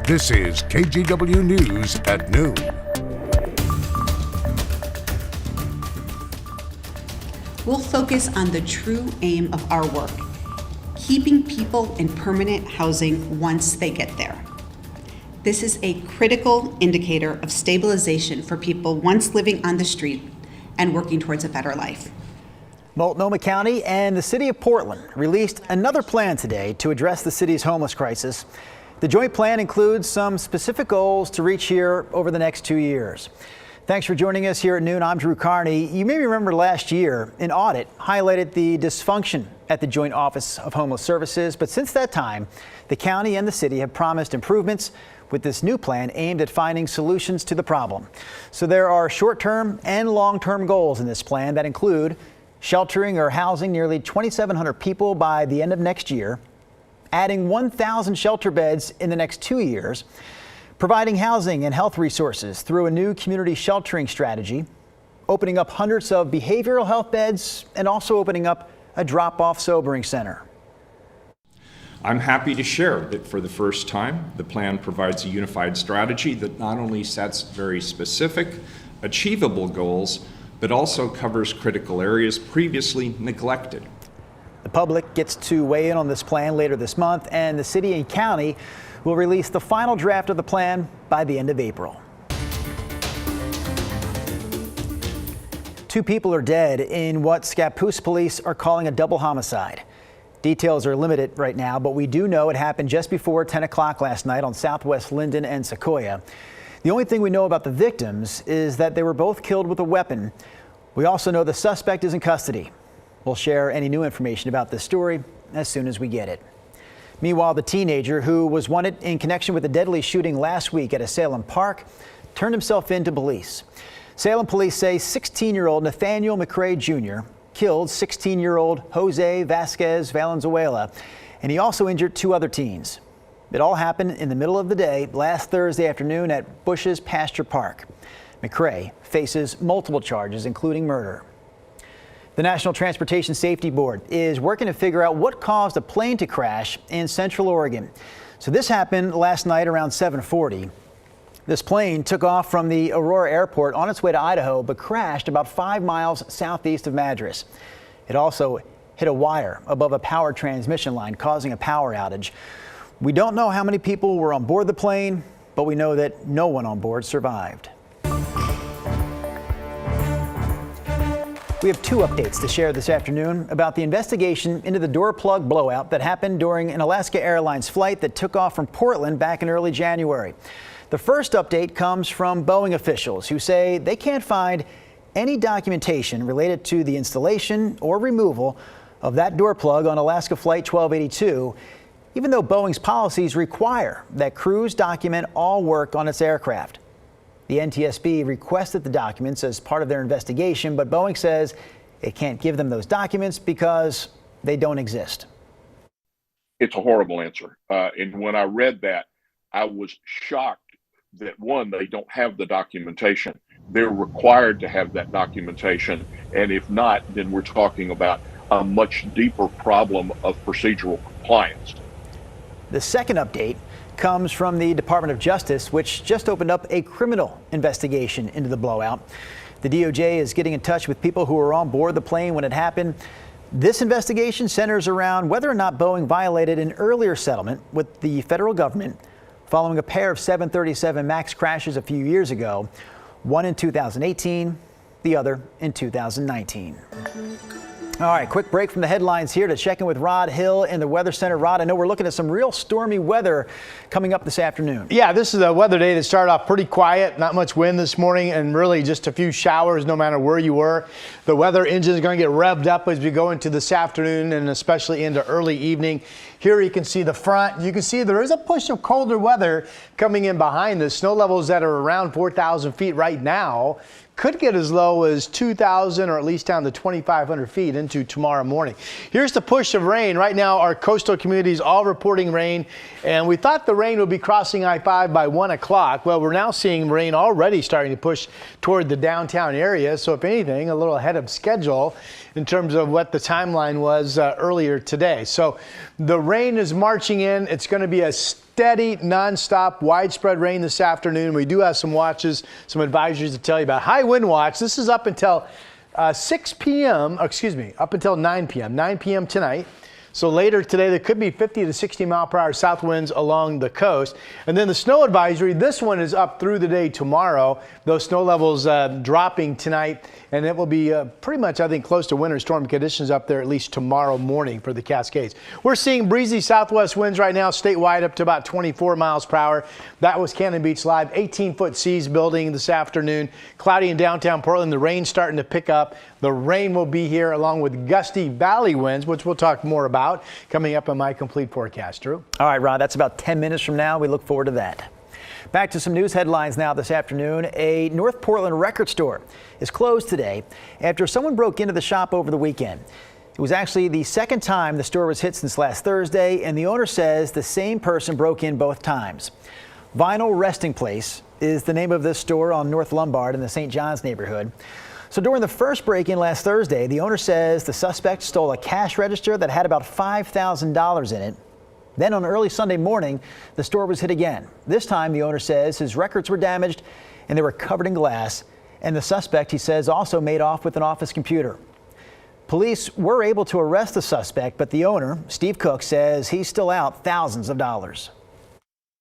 This is KGW News at noon. We'll focus on the true aim of our work, keeping people in permanent housing once they get there. This is a critical indicator of stabilization for people once living on the street and working towards a better life. Multnomah County and the city of Portland released another plan today to address the city's homeless crisis. The joint plan includes some specific goals to reach here over the next 2 years. Thanks for joining us here at noon. I'm Drew Carney. You may remember last year, an audit highlighted the dysfunction at the Joint Office of Homeless Services. But since that time, the county and the city have promised improvements with this new plan aimed at finding solutions to the problem. So there are short-term and long-term goals in this plan that include sheltering or housing nearly 2,700 people by the end of next year, adding 1,000 shelter beds in the next 2 years, providing housing and health resources through a new community sheltering strategy, opening up hundreds of behavioral health beds, and also opening up a drop-off sobering center. I'm happy to share that for the first time, the plan provides a unified strategy that not only sets very specific, achievable goals, but also covers critical areas previously neglected. The public gets to weigh in on this plan later this month, and the city and county will release the final draft of the plan by the end of April. 2 people are dead in what Scappoose police are calling a double homicide. Details are limited right now, but we do know it happened just before 10 o'clock last night on Southwest Linden and Sequoia. The only thing we know about the victims is that they were both killed with a weapon. We also know the suspect is in custody. We'll share any new information about this story as soon as we get it. Meanwhile, the teenager who was wanted in connection with the deadly shooting last week at a Salem park turned himself in to police. Salem police say 16-year-old Nathaniel McCrae Jr. killed 16-year-old Jose Vasquez Valenzuela, and he also injured 2 other teens. It all happened in the middle of the day last Thursday afternoon at Bush's Pasture Park. McCrae faces multiple charges, including murder. The National Transportation Safety Board is working to figure out what caused a plane to crash in Central Oregon. So this happened last night around 7:40. This plane took off from the Aurora Airport on its way to Idaho, but crashed about 5 miles southeast of Madras. It also hit a wire above a power transmission line, causing a power outage. We don't know how many people were on board the plane, but we know that no one on board survived. We have 2 updates to share this afternoon about the investigation into the door plug blowout that happened during an Alaska Airlines flight that took off from Portland back in early January. The first update comes from Boeing officials who say they can't find any documentation related to the installation or removal of that door plug on Alaska Flight 1282, even though Boeing's policies require that crews document all work on its aircraft. The NTSB requested the documents as part of their investigation, but Boeing says it can't give them those documents because they don't exist. It's a horrible answer. And when I read that, I was shocked that, one, they don't have the documentation. They're required to have that documentation. And if not, then we're talking about a much deeper problem of procedural compliance. The second update comes from the Department of Justice, which just opened up a criminal investigation into the blowout. The DOJ is getting in touch with people who were on board the plane when it happened. This investigation centers around whether or not Boeing violated an earlier settlement with the federal government following a pair of 737 MAX crashes a few years ago, one in 2018, the other in 2019. All right, quick break from the headlines here to check in with Rod Hill in the Weather Center. Rod, I know we're looking at some real stormy weather coming up this afternoon. Yeah, this is a weather day that started off pretty quiet, not much wind this morning, and really just a few showers no matter where you were. The weather engine is going to get revved up as we go into this afternoon and especially into early evening. Here you can see the front. You can see there is a push of colder weather coming in behind us. Snow levels that are around 4,000 feet right now could get as low as 2,000 or at least down to 2,500 feet into tomorrow morning. Here's the push of rain. Right now, our coastal communities all reporting rain, and we thought the rain would be crossing I-5 by 1 o'clock. Well, we're now seeing rain already starting to push toward the downtown area. So if anything, a little ahead of schedule in terms of what the timeline was earlier today. So the rain is marching in. It's going to be a steady, nonstop, widespread rain this afternoon. We do have some watches, some advisories to tell you about. High wind watch. This is up until 6 p.m. Excuse me, up until 9 p.m. 9 p.m. tonight. So later today, there could be 50 to 60 mile per hour south winds along the coast. And then the snow advisory, this one is up through the day tomorrow. Those snow levels dropping tonight, and it will be pretty much, I think, close to winter storm conditions up there at least tomorrow morning for the Cascades. We're seeing breezy southwest winds right now statewide up to about 24 miles per hour. That was Cannon Beach Live. 18-foot seas building this afternoon. Cloudy in downtown Portland. The rain starting to pick up. The rain will be here along with gusty valley winds, which we'll talk more about coming up on my complete forecast. Drew? All right, Ron, that's about 10 minutes from now. We look forward to that. Back to some news headlines now this afternoon. A North Portland record store is closed today after someone broke into the shop over the weekend. It was actually the second time the store was hit since last Thursday, and the owner says the same person broke in both times. Vinyl Resting Place is the name of this store on North Lombard in the St. John's neighborhood. So during the first break-in last Thursday, the owner says the suspect stole a cash register that had about $5,000 in it. Then on early Sunday morning, the store was hit again. This time, the owner says his records were damaged and they were covered in glass. And the suspect, he says, also made off with an office computer. Police were able to arrest the suspect, but the owner, Steve Cook, says he's still out thousands of dollars.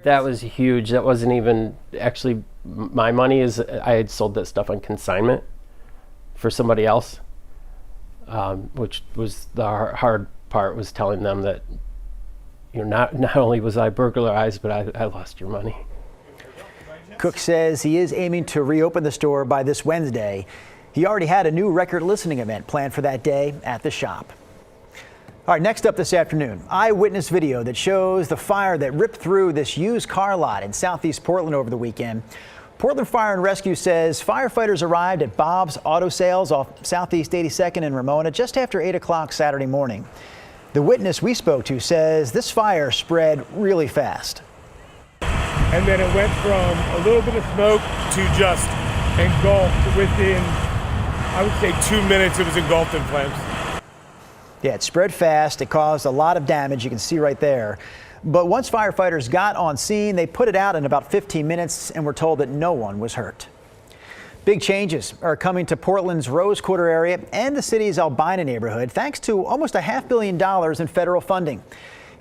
That was huge. That wasn't even actually my money. I had sold that stuff on consignment for somebody else, which was the hard part, was telling them that, you know, not only was I burglarized, but I lost your money. Cook says he is aiming to reopen the store by this Wednesday. He already had a new record listening event planned for that day at the shop. All right, next up this afternoon, eyewitness video that shows the fire that ripped through this used car lot in southeast Portland over the weekend. Portland Fire and Rescue says firefighters arrived at Bob's Auto Sales off Southeast 82nd and Ramona just after 8 o'clock Saturday morning. The witness we spoke to says this fire spread really fast. And then it went from a little bit of smoke to just engulfed within, I would say, 2 minutes. It was engulfed in flames. Yeah, it spread fast. It caused a lot of damage. You can see right there. But once firefighters got on scene, they put it out in about 15 minutes and were told that no one was hurt. Big changes are coming to Portland's Rose Quarter area and the city's Albina neighborhood thanks to almost $500 million in federal funding.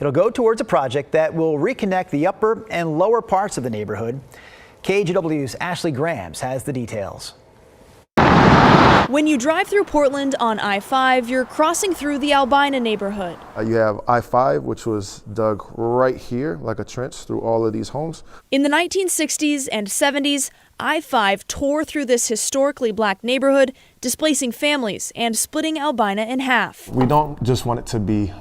It'll go towards a project that will reconnect the upper and lower parts of the neighborhood. KGW's Ashley Grams has the details. When you drive through Portland on I-5, you're crossing through the Albina neighborhood. You have I-5, which was dug right here like a trench through all of these homes. In the 1960s and 70s, I-5 tore through this historically black neighborhood, displacing families and splitting Albina in half. We don't just want it to be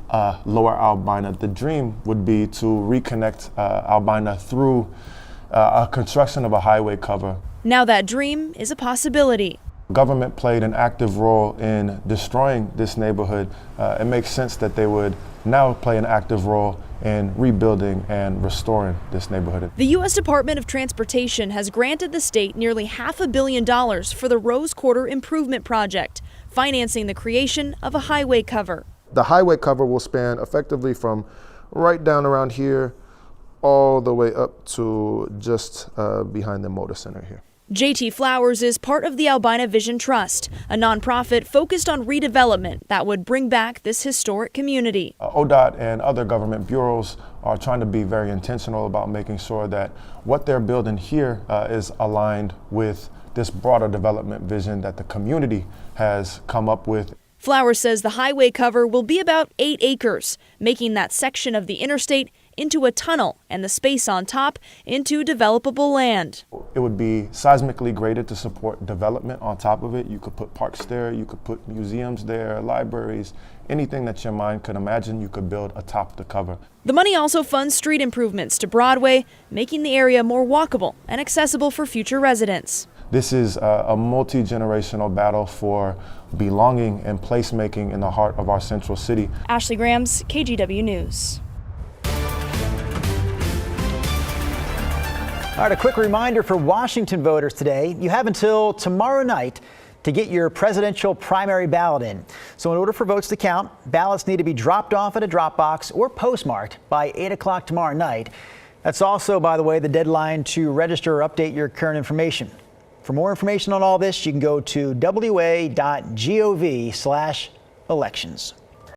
lower Albina. The dream would be to reconnect Albina through a construction of a highway cover. Now that dream is a possibility. Government played an active role in destroying this neighborhood. It makes sense that they would now play an active role in rebuilding and restoring this neighborhood. The U.S. Department of Transportation has granted the state nearly $500 million for the Rose Quarter Improvement Project, financing the creation of a highway cover. The highway cover will span effectively from right down around here all the way up to just behind the motor center here. JT Flowers is part of the Albina Vision Trust, a nonprofit focused on redevelopment that would bring back this historic community. ODOT and other government bureaus are trying to be very intentional about making sure that what they're building here is aligned with this broader development vision that the community has come up with. Flowers says the highway cover will be about 8 acres, making that section of the interstate into a tunnel and the space on top into developable land. It would be seismically graded to support development on top of it. You could put parks there, you could put museums there, libraries, anything that your mind could imagine you could build atop the cover. The money also funds street improvements to Broadway, making the area more walkable and accessible for future residents. This is a multi-generational battle for belonging and placemaking in the heart of our central city. Ashley Grams, KGW News. All right, a quick reminder for Washington voters today. You have until tomorrow night to get your presidential primary ballot in. So in order for votes to count, ballots need to be dropped off at a drop box or postmarked by 8 o'clock tomorrow night. That's also, by the way, the deadline to register or update your current information. For more information on all this, you can go to wa.gov/elections.